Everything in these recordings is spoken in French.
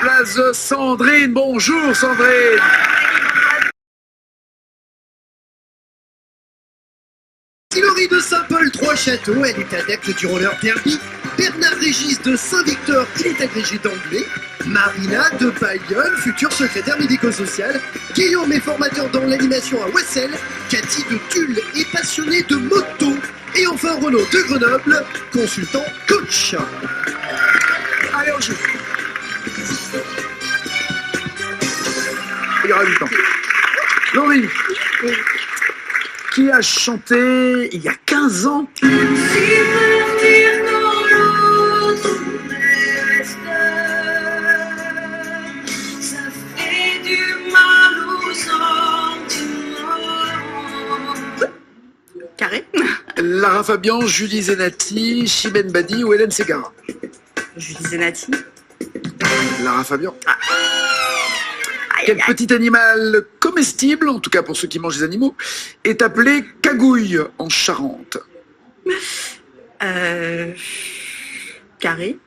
place de Sandrine. Bonjour Sandrine. Hilary de Saint-Paul, Trois-Châteaux, elle est adepte du roller derby. Bernard Régis de Saint-Victor, il est agrégé d'anglais. Marina de Bayonne, future secrétaire médico-sociale. Guillaume est formateur dans l'animation à Wassel. Cathy de Tulle est passionnée de moto. Et enfin Renaud de Grenoble, consultant coach. Allez, on joue. Il y aura du temps. Laurie, qui a chanté il y a 15 ans Carré. Lara Fabian, Julie Zenati, Chimène Badi ou Hélène Ségara? Julie Zenati. Lara Fabian. Quel petit animal comestible, en tout cas pour ceux qui mangent les animaux, est appelé cagouille en Charente? Carré.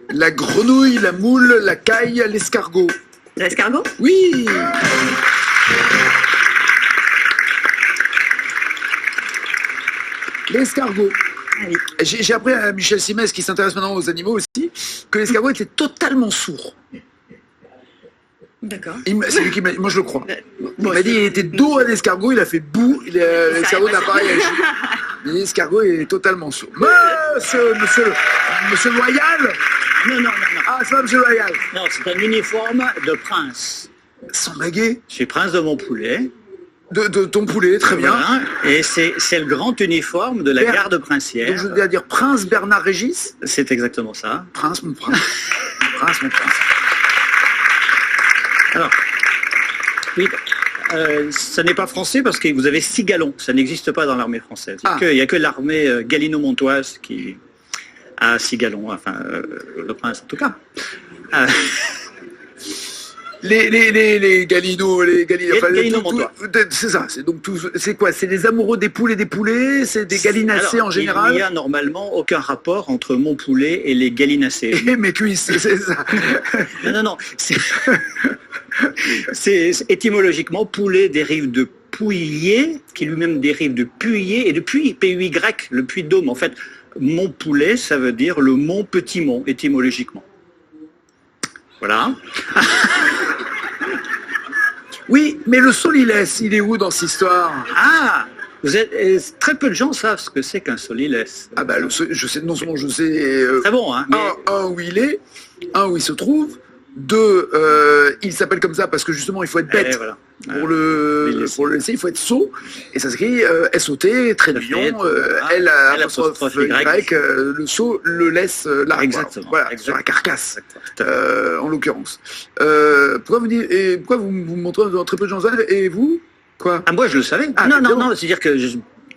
La grenouille, la moule, la caille, l'escargot. L'escargot. Oui. L'escargot. Ah oui. J'ai appris à Michel Simès, qui s'intéresse maintenant aux animaux aussi, que l'escargot était totalement sourd. D'accord. C'est lui qui m'a dit, moi je le crois. Il Bon, m'a dit, il était dos à l'escargot, il a fait boue, l'escargot n'a pas réagi. L'escargot est totalement sourd. Monsieur Loyal. Non. Ah, c'est pas Monsieur Loyal. Non, c'est un uniforme de prince. Sans baguet. Je suis prince de Montpoulet. De ton poulet, très bien. Voilà. Et c'est le grand uniforme de la garde princière. Donc je dois dire Prince Bernard Régis. C'est exactement ça. Prince, mon prince. Prince, mon prince. Alors, oui, ça n'est pas français parce que vous avez 6 galons. Ça n'existe pas dans l'armée française. Il n'y a que l'armée galino-montoise qui a 6 galons. Enfin, le prince en tout cas. Les galinos, galino-montois. C'est ça, c'est quoi? C'est les amoureux des poules et des poulets? C'est des gallinacés en général? Il n'y a normalement aucun rapport entre mon poulet et les gallinacés. Et mes cuisses, c'est ça. Non. C'est étymologiquement poulet dérive de pouillet, qui lui-même dérive de puyer, et de puy, P-U-Y, le puy de Dôme. En fait, mon poulet, ça veut dire le mont petit mont, étymologiquement. Voilà. Oui, mais le solilès, il est où dans cette histoire? Ah, très peu de gens savent ce que c'est qu'un solilès. Ah bah, je sais, non seulement je sais... Très bon, hein. Un, où il est, un, où il se trouve, 2, il s'appelle comme ça parce que justement il faut être bête. Voilà. Pour le laisser, il faut être sot. Et ça s'écrit S-O-T, trait d'union, L apostrophe Y, le sot le laisse là. Exactement. Voilà, sur la carcasse, en l'occurrence. Pourquoi vous montrez dans très peu de gens ça? Et vous? Quoi? Ah, moi je le savais. Non, c'est-à-dire que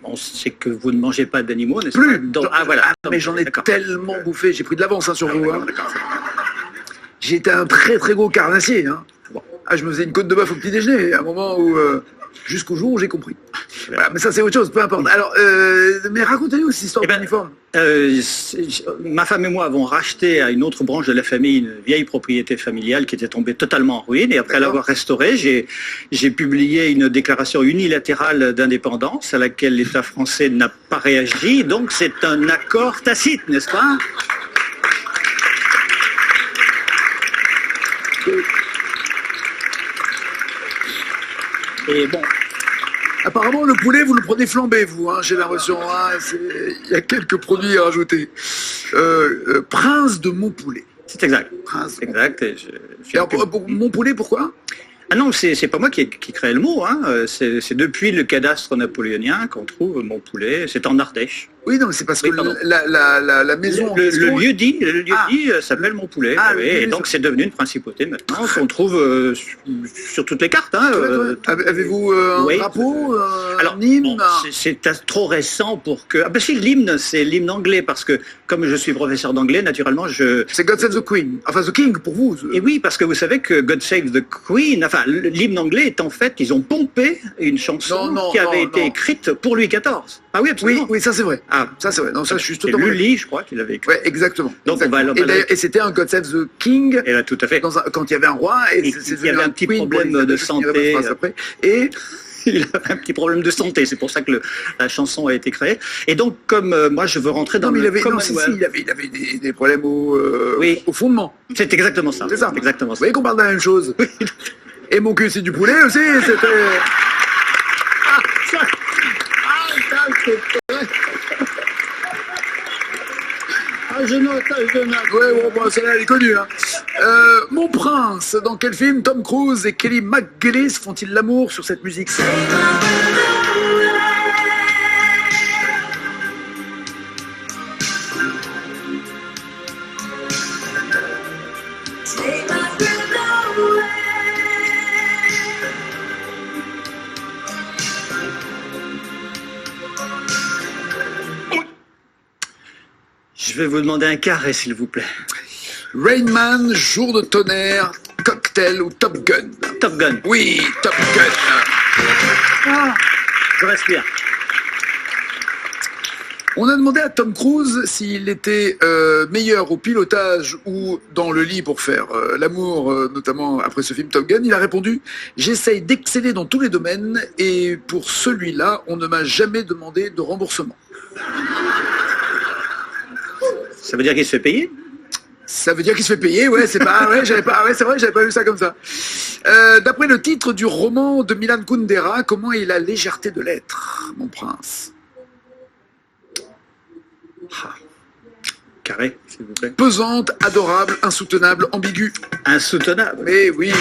on sait que vous ne mangez pas d'animaux, n'est-ce pas? Voilà. Mais j'en ai tellement bouffé, j'ai pris de l'avance sur vous. J'étais un très très gros carnassier. Je me faisais une côte de bœuf au petit déjeuner, à un moment où, jusqu'au jour où j'ai compris. Voilà, mais ça c'est autre chose, peu importe. Alors, mais racontez-nous cette histoire d'uniforme. Ma femme et moi avons racheté à une autre branche de la famille une vieille propriété familiale qui était tombée totalement en ruine. Et après l'avoir restaurée, j'ai publié une déclaration unilatérale d'indépendance à laquelle l'État français n'a pas réagi. Donc c'est un accord tacite, n'est-ce pas? Et bon. Apparemment, le poulet, vous le prenez flambé, vous, j'ai l'impression. Il y a quelques produits à rajouter. Prince de Montpoulet. C'est exact. Prince. Exact. Alors, pour Montpoulet, pourquoi? Ah non, c'est pas moi qui crée le mot. C'est depuis le cadastre napoléonien qu'on trouve Montpoulet. C'est en Ardèche. Oui, non, mais c'est parce que la maison... Le lieu dit s'appelle Montpoulet. Et donc c'est devenu une principauté maintenant qu'on trouve sur toutes les cartes. Avez-vous un drapeau, un hymne? C'est trop récent pour que... Ah ben si, l'hymne, c'est l'hymne anglais, parce que comme je suis professeur d'anglais, naturellement, C'est God Save the Queen. Enfin, the King, pour vous. Et oui, parce que vous savez que God Save the Queen, enfin, l'hymne anglais est en fait, ils ont pompé une chanson qui avait été écrite pour Louis XIV. Ah oui, absolument. Oui, ça c'est vrai. Ah, Ça, c'est vrai. Non, ça, je suis c'est totalement... Lully, je crois, qu'il avait écrit. Ouais, exactement. Donc, on Exactement. va- Et, d'ailleurs, et c'était un God Save the King Et là, tout à fait. quand il y avait un roi, et Et c'est il y avait un petit problème de santé. Et Il avait un petit problème de santé, c'est pour ça que la chanson a été créée. Et donc, comme moi, je veux rentrer dans non, mais le il avait, non, si, Commonwealth. il avait des problèmes Oui. au fondement. C'est exactement ça. C'est ça. Exactement Vous ça. voyez qu'on parle de la même chose. Et mon cul, c'est du poulet aussi. C'était... Ah, je note. Ouais, bon, celle-là, elle est connue. Hein. Mon prince, dans quel film Tom Cruise et Kelly McGillis font-ils l'amour sur cette musique? Je vais vous demander un carré, s'il vous plaît. Rain Man, Jour de tonnerre, Cocktail ou Top Gun? Top Gun. Oui, Top Gun. Je respire. On a demandé à Tom Cruise s'il était meilleur au pilotage ou dans le lit pour faire l'amour, notamment après ce film Top Gun. Il a répondu « J'essaye d'exceller dans tous les domaines et pour celui-là, on ne m'a jamais demandé de remboursement. » Ça veut dire qu'il se fait payer? Ça veut dire qu'il se fait payer, ouais, c'est pas, ouais, c'est vrai, j'avais pas vu ça comme ça. D'après le titre du roman de Milan Kundera, comment est la légèreté de l'être, mon prince? Carré, s'il vous plaît. Pesante, adorable, insoutenable, ambiguë. Insoutenable. Mais oui.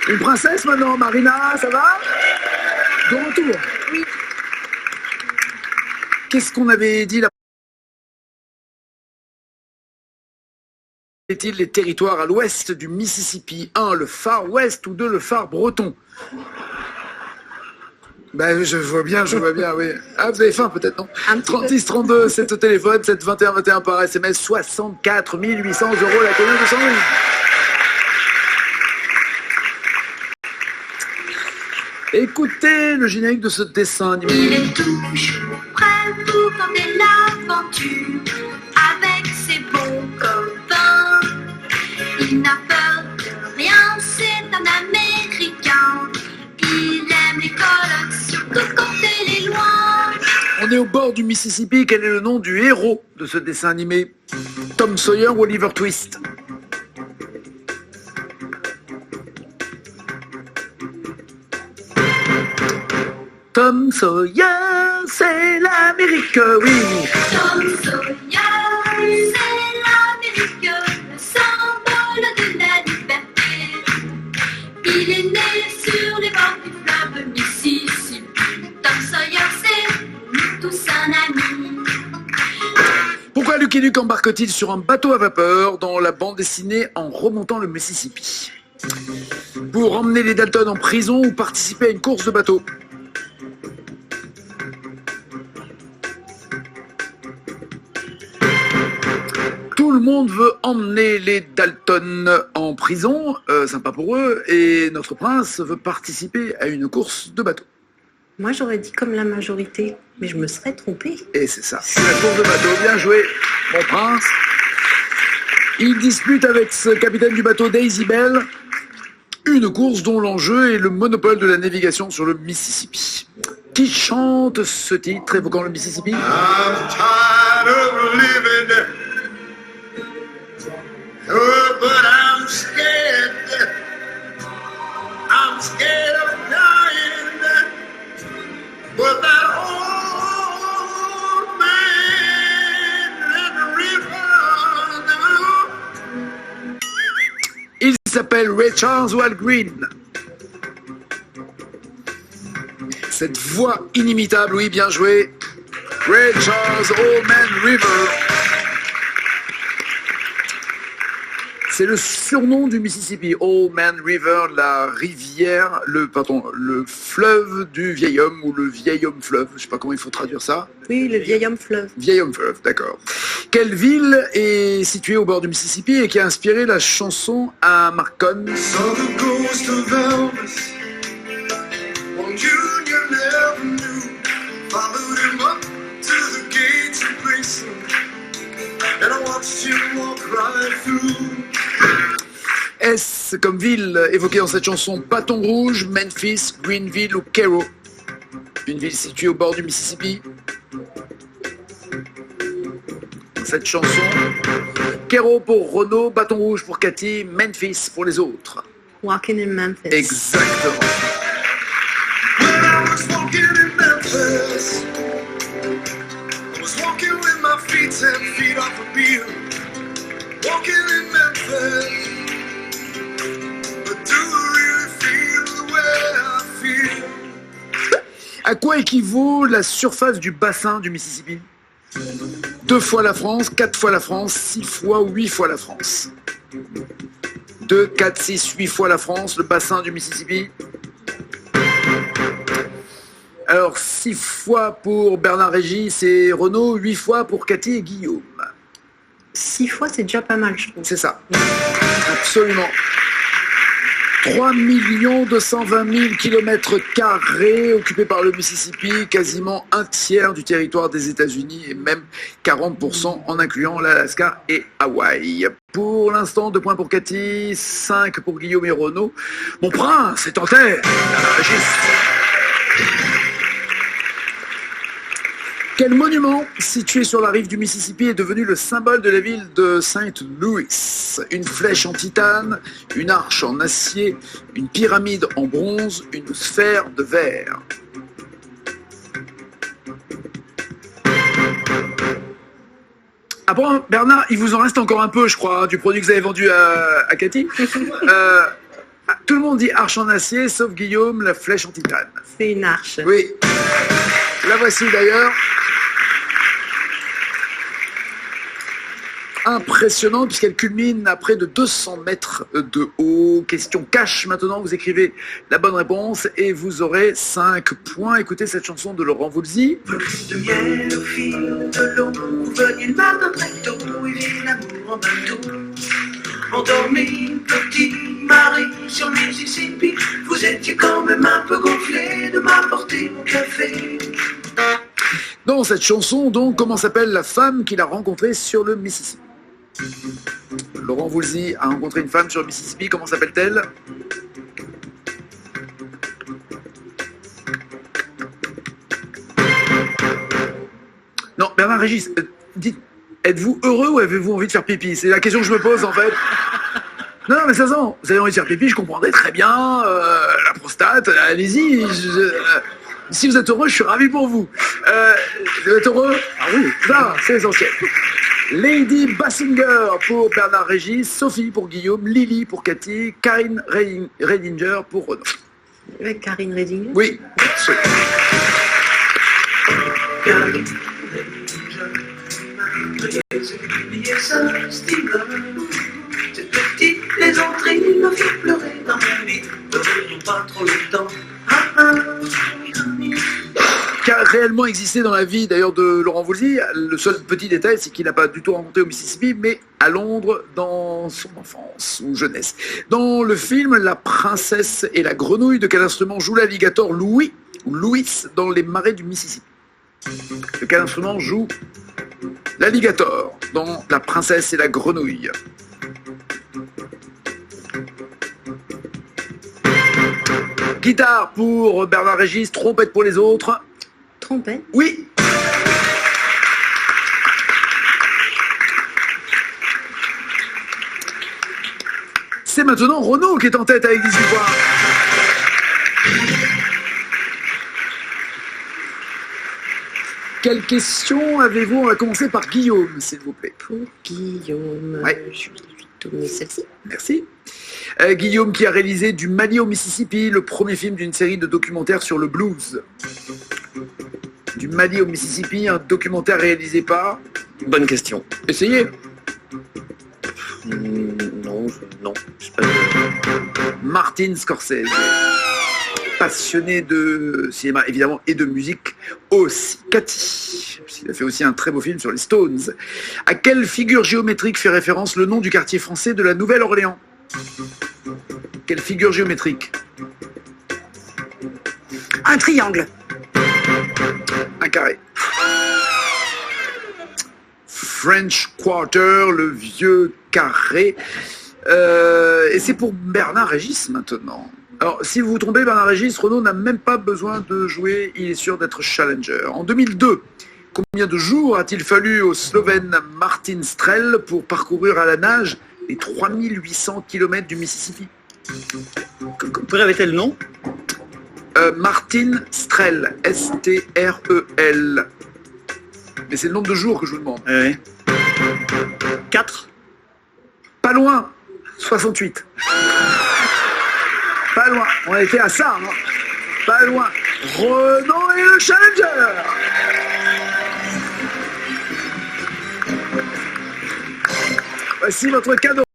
Une princesse maintenant, Marina, ça va? De retour. Oui. Qu'est-ce qu'on avait dit là? Est-il les territoires à l'ouest du Mississippi? 1, le Far West ou 2, le Far Breton? Ben, je vois bien, oui. Ah, vous avez faim peut-être, non? Un petit peu. 36 32, c'est au téléphone, 7 21 21 par SMS, 64 800 € la commune de Saint-Louis. Écoutez le générique de ce dessin animé. Il est toujours prêt pour tenter l'aventure avec ses bons copains. Il n'a peur de rien, c'est un Américain. Il aime les colloques, surtout quand elle est loin. On est au bord du Mississippi. Quel est le nom du héros de ce dessin animé? Tom Sawyer ou Oliver Twist? Tom Sawyer, c'est l'Amérique, oui. Tom Sawyer, c'est l'Amérique, le symbole de la liberté. Il est né sur les bords du fleuve Mississippi. Tom Sawyer, c'est nous tous un ami. Pourquoi Lucky Luke embarque-t-il sur un bateau à vapeur dans la bande dessinée en remontant le Mississippi? Pour emmener les Dalton en prison ou participer à une course de bateau? Tout le monde veut emmener les Dalton en prison, sympa pour eux, et notre prince veut participer à une course de bateau. Moi, j'aurais dit comme la majorité, mais je me serais trompée. Et c'est ça, c'est la course de bateau. Bien joué, mon prince. Il dispute avec ce capitaine du bateau Daisy Bell une course dont l'enjeu est le monopole de la navigation sur le Mississippi. Qui chante ce titre évoquant le Mississippi? I'm tired of living, oh, but I'm scared. I'm scared of dying, but that old man in the river now. Il s'appelle Ray Charles ou Al Green. Cette voix inimitable, oui, bien joué. Ray Charles, Old Man River. C'est le surnom du Mississippi, Old Man River, la rivière, le fleuve du vieil homme ou le vieil homme fleuve. Je sais pas comment il faut traduire ça. Oui, le vieil homme fleuve. Vieil homme fleuve, d'accord. Quelle ville est située au bord du Mississippi et qui a inspiré la chanson à Marcon? So the ghost of Elvis, won't you never watched him walk right through. S comme ville évoquée dans cette chanson, Bâton Rouge, Memphis, Greenville ou Cairo. Une ville située au bord du Mississippi. Dans cette chanson, Cairo pour Renaud, Bâton Rouge pour Cathy, Memphis pour les autres. Walking in Memphis. Exactement. When I was walking in Memphis, I was walking with my feet 10 feet off a beam. Walking in Memphis, but do I really feel the way I feel? À quoi équivaut la surface du bassin du Mississippi? 2 fois la France, 4 fois la France, 6 fois ou 8 fois la France. 2, 4, 6, 8 fois la France, le bassin du Mississippi. Alors 6 fois pour Bernard Régis et Renaud, 8 fois pour Cathy et Guillaume. 6 fois, c'est déjà pas mal, je trouve. C'est ça. Absolument. 3 220 000 km² occupés par le Mississippi, quasiment un tiers du territoire des États-Unis et même 40% en incluant l'Alaska et Hawaï. Pour l'instant, 2 points pour Cathy, 5 pour Guillaume et Renaud. Mon prince est en tête. Quel monument situé sur la rive du Mississippi est devenu le symbole de la ville de St. Louis? Une flèche en titane, une arche en acier, une pyramide en bronze, une sphère de verre. Ah bon, Bernard, il vous en reste encore un peu, je crois, hein, du produit que vous avez vendu à Cathy. Tout le monde dit arche en acier, sauf Guillaume, la flèche en titane. C'est une arche. Oui. La voici d'ailleurs. Impressionnante puisqu'elle culmine à près de 200 mètres de haut. Question cash maintenant, vous écrivez la bonne réponse et vous aurez 5 points. Écoutez cette chanson de Laurent Voulzy. De miel au fil de l'eau, veniez le matin très tôt, et vive l'amour en bateau. Endormi, petit mari sur le Mississippi, vous étiez quand même un peu gonflé de m'apporter mon café. Dans cette chanson, donc, comment s'appelle la femme qu'il a rencontrée sur le Mississippi? Laurent Voulzy a rencontré une femme sur le Mississippi, comment s'appelle-t-elle? Non, Bernard Régis, dites, êtes-vous heureux ou avez-vous envie de faire pipi? C'est la question que je me pose en fait. Non, mais ça sent, vous avez envie de faire pipi, je comprendrais très bien, la prostate, allez-y. Si vous êtes heureux, je suis ravi pour vous. Vous êtes heureux? Ah oui, ça, c'est essentiel. Lady Bassinger pour Bernard Régis, Sophie pour Guillaume, Lily pour Cathy, Karine Redinger pour Renaud. Avec Karine Redinger? Oui. Cette petite plaisanterie me fait pleurer dans mon lit. Ne perdons pas trop le temps. Qui a réellement existé dans la vie d'ailleurs de Laurent Voulzy. Le seul petit détail, c'est qu'il n'a pas du tout rencontré au Mississippi, mais à Londres dans son enfance ou jeunesse. Dans le film La princesse et la grenouille, de quel instrument joue l'alligator Louis ou Louis dans les marais du Mississippi? De quel instrument joue l'alligator dans La princesse et la grenouille? Guitare pour Bernard Régis, trompette pour les autres. Trompette? Oui. C'est maintenant Renaud qui est en tête avec 18 points. Quelle question avez-vous? On va commencer par Guillaume, s'il vous plaît. Pour Guillaume, Ouais. je vais tourner celle-ci. Merci. Guillaume qui a réalisé Du Mali au Mississippi, le premier film d'une série de documentaires sur le blues. Du Mali au Mississippi, un documentaire réalisé par... Bonne question. Essayez. Non, je sais pas. Martin Scorsese. Passionné de cinéma évidemment et de musique aussi. Cathy. Il a fait aussi un très beau film sur les Stones. À quelle figure géométrique fait référence le nom du quartier français de la Nouvelle-Orléans? Quelle figure géométrique? Un triangle. Un carré. French Quarter, le vieux carré. Et c'est pour Bernard Régis maintenant. Alors, si vous vous trompez, Bernard Régis, Renaud n'a même pas besoin de jouer, il est sûr d'être challenger. En 2002, combien de jours a-t-il fallu au Slovène Martin Strel pour parcourir à la nage les 3800 km du Mississippi? Vous pouvez répéter le nom? Martin Strel, S-T-R-E-L. Mais c'est le nombre de jours que je vous demande. 4. Pas loin, 68. Pas loin, on était à ça, hein. Pas loin. Renaud est le challenger. Voici votre cadeau.